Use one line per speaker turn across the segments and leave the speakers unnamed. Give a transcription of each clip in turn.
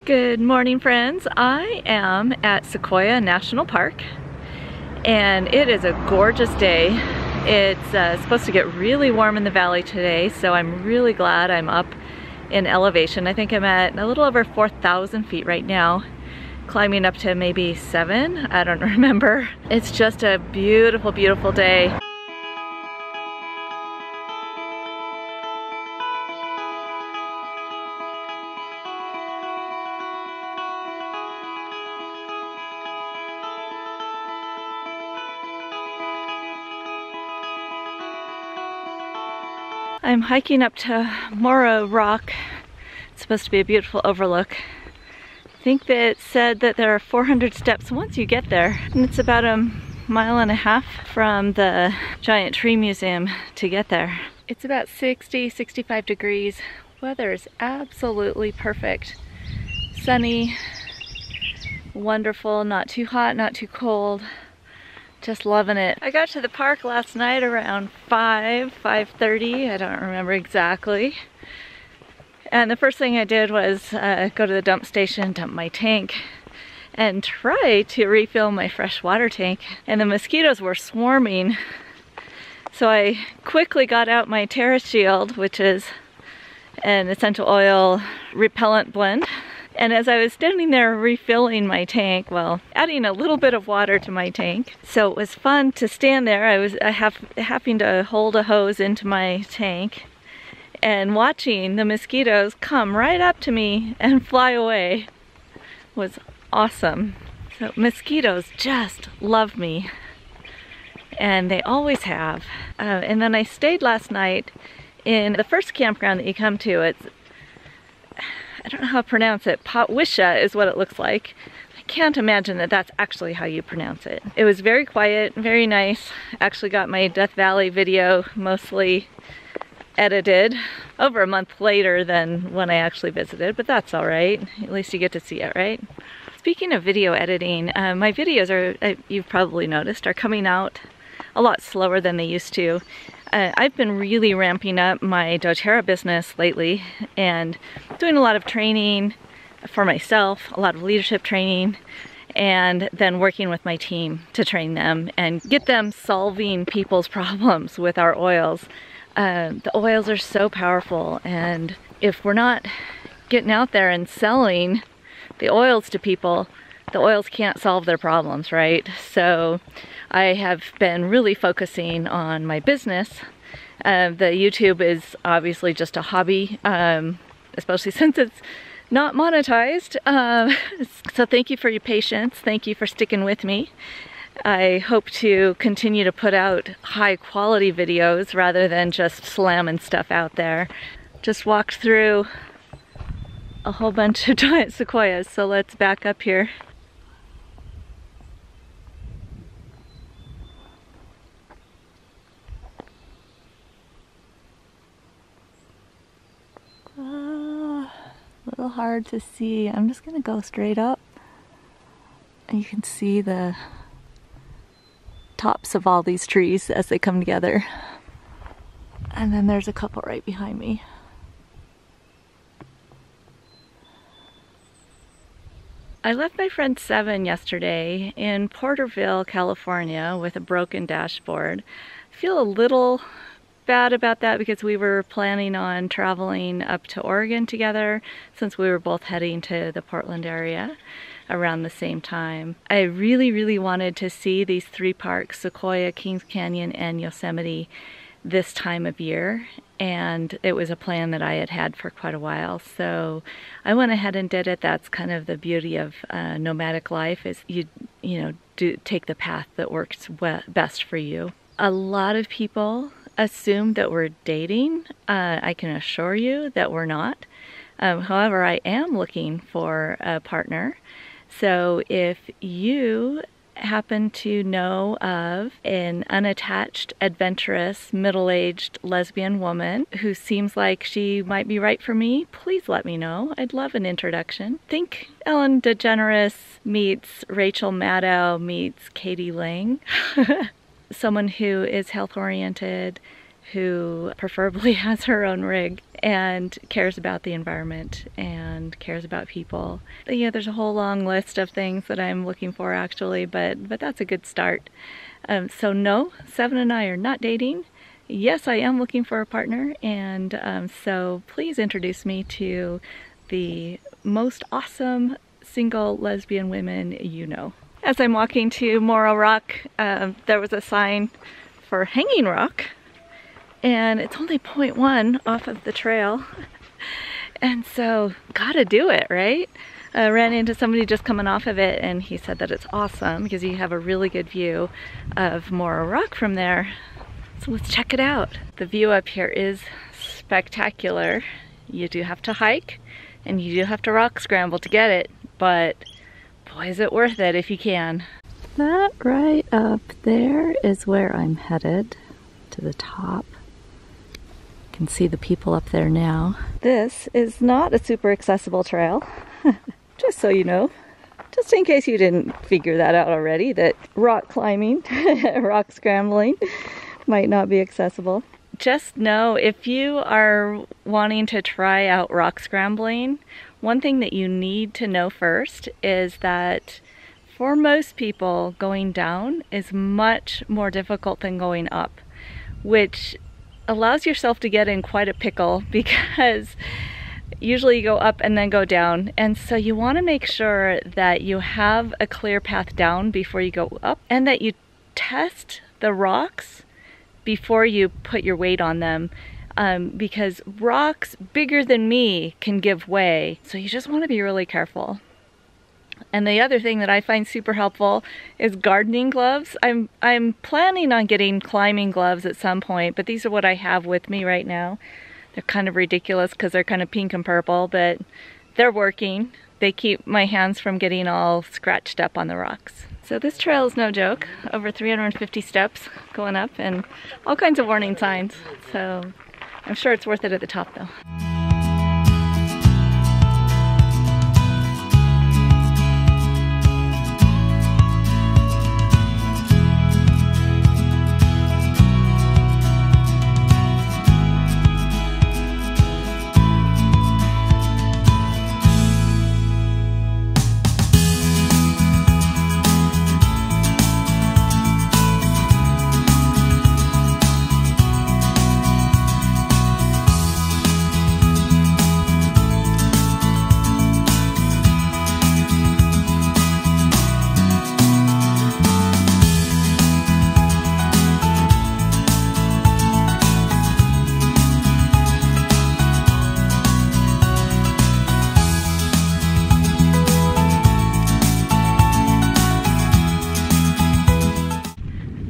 Good morning, friends. I am at Sequoia National Park and it is a gorgeous day. It's supposed to get really warm in the valley today, so I'm really glad I'm up in elevation. I think I'm at a little over 4,000 feet right now, climbing up to maybe 7, I don't remember. It's just a beautiful, beautiful day. I'm hiking up to Moro Rock. It's supposed to be a beautiful overlook. I think that it said that there are 400 steps once you get there, and it's about a mile and a half from the giant tree museum to get there. It's about 60-65 degrees. Weather is absolutely perfect. Sunny, wonderful, not too hot, not too cold. Just loving it. I got to the park last night around 5:30, I don't remember exactly. And the first thing I did was go to the dump station, dump my tank, and try to refill my fresh water tank. And the mosquitoes were swarming. So I quickly got out my Terrace Shield, which is an essential oil repellent blend. And as I was standing there refilling my tank, well, adding a little bit of water to my tank, so it was fun to stand there. I was having to hold a hose into my tank and watching the mosquitoes come right up to me and fly away was awesome. So mosquitoes just love me, and they always have. And then I stayed last night in the first campground that you come to. I don't know how to pronounce it. Potwisha is what it looks like. I can't imagine that that's actually how you pronounce it. It was very quiet, very nice. Actually got my Death Valley video mostly edited over a month later than when I actually visited, but that's all right. At least you get to see it, right? Speaking of video editing, my videos are, you've probably noticed, are coming out a lot slower than they used to. I've been really ramping up my doTERRA business lately and doing a lot of training for myself, a lot of leadership training, and then working with my team to train them and get them solving people's problems with our oils. The oils are so powerful, and if we're not getting out there and selling the oils to people, the oils can't solve their problems, right? So I have been really focusing on my business. The YouTube is obviously just a hobby, especially since it's not monetized. So thank you for your patience. Thank you for sticking with me. I hope to continue to put out high quality videos rather than just slamming stuff out there. Just walked through a whole bunch of giant sequoias, so let's back up here. A little hard to see. I'm just gonna go straight up, and you can see the tops of all these trees as they come together. And then there's a couple right behind me. I left my friend Seven yesterday in Porterville, California with a broken dashboard. I feel a little bad about that because we were planning on traveling up to Oregon together since we were both heading to the Portland area around the same time. I really, really wanted to see these three parks, Sequoia, Kings Canyon, and Yosemite, this time of year, and it was a plan that I had had for quite a while, so I went ahead and did it. That's kind of the beauty of nomadic life, is you do take the path that works best for you. A lot of people assume that we're dating. I can assure you that we're not. However, I am looking for a partner. So if you happen to know of an unattached, adventurous, middle-aged lesbian woman who seems like she might be right for me, please let me know. I'd love an introduction. Think Ellen DeGeneres meets Rachel Maddow meets Katie Lang. Someone who is health-oriented, who preferably has her own rig and cares about the environment and cares about people. Yeah, there's a whole long list of things that I'm looking for actually, but that's a good start. So no, Seven and I are not dating. Yes, I am looking for a partner, and so please introduce me to the most awesome single lesbian women you know. As I'm walking to Moro Rock, there was a sign for Hanging Rock, and it's only 0.1 off of the trail. And so, gotta do it, right? I ran into somebody just coming off of it, and he said that it's awesome because you have a really good view of Moro Rock from there. So let's check it out. The view up here is spectacular. You do have to hike, and you do have to rock scramble to get it, but boy, is it worth it if you can. That right up there is where I'm headed, to the top. You can see the people up there now. This is not a super accessible trail, just so you know. Just in case you didn't figure that out already, that rock climbing, rock scrambling might not be accessible. Just know, if you are wanting to try out rock scrambling, one thing that you need to know first is that for most people, going down is much more difficult than going up, which allows yourself to get in quite a pickle because usually you go up and then go down. And so you want to make sure that you have a clear path down before you go up, and that you test the rocks before you put your weight on them, because rocks bigger than me can give way. So you just want to be really careful. And the other thing that I find super helpful is gardening gloves. I'm planning on getting climbing gloves at some point, but these are what I have with me right now. They're kind of ridiculous because they're kind of pink and purple, but they're working. They keep my hands from getting all scratched up on the rocks. So this trail is no joke, over 350 steps going up and all kinds of warning signs. So I'm sure it's worth it at the top though.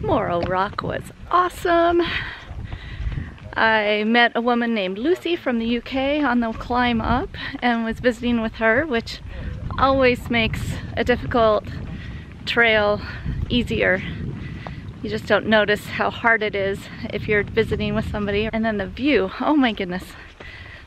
Moro Rock was awesome. I met a woman named Lucy from the UK on the climb up and was visiting with her, which always makes a difficult trail easier. You just don't notice how hard it is if you're visiting with somebody. And then the view, oh my goodness,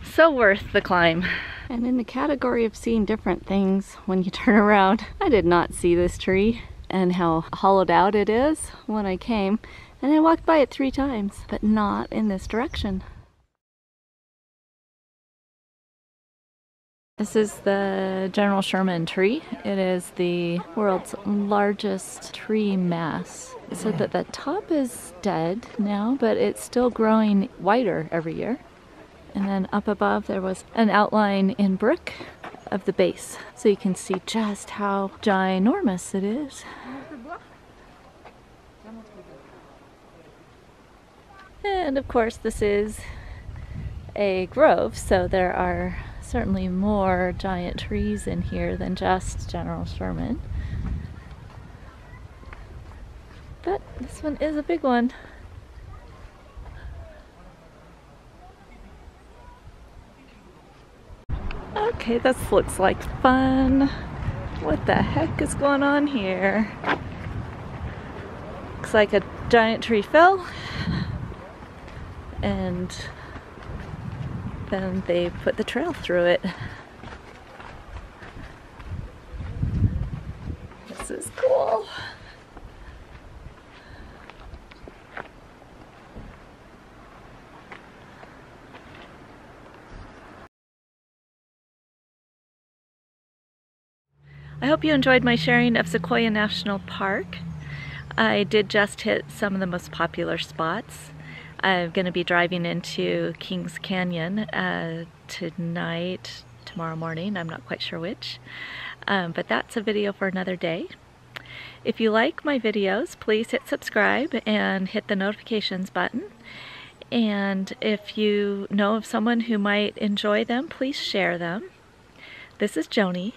so worth the climb. And in the category of seeing different things when you turn around, I did not see this tree and how hollowed out it is when I came, and I walked by it 3 times, but not in this direction. This is the General Sherman tree. It is the world's largest tree mass. It said that the top is dead now, but it's still growing wider every year. And then up above there was an outline in brick of the base, so you can see just how ginormous it is. And of course this is a grove, so there are certainly more giant trees in here than just General Sherman. But this one is a big one. Okay, this looks like fun. What the heck is going on here? Looks like a giant tree fell, and then they put the trail through it. This is cool. I hope you enjoyed my sharing of Sequoia National Park. I did just hit some of the most popular spots. I'm going to be driving into Kings Canyon tonight, tomorrow morning, I'm not quite sure which. But that's a video for another day. If you like my videos, please hit subscribe and hit the notifications button. And if you know of someone who might enjoy them, please share them. This is Joni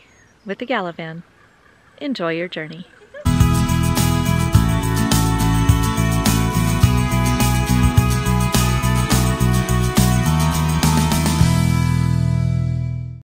with TheGalavan. Enjoy your journey.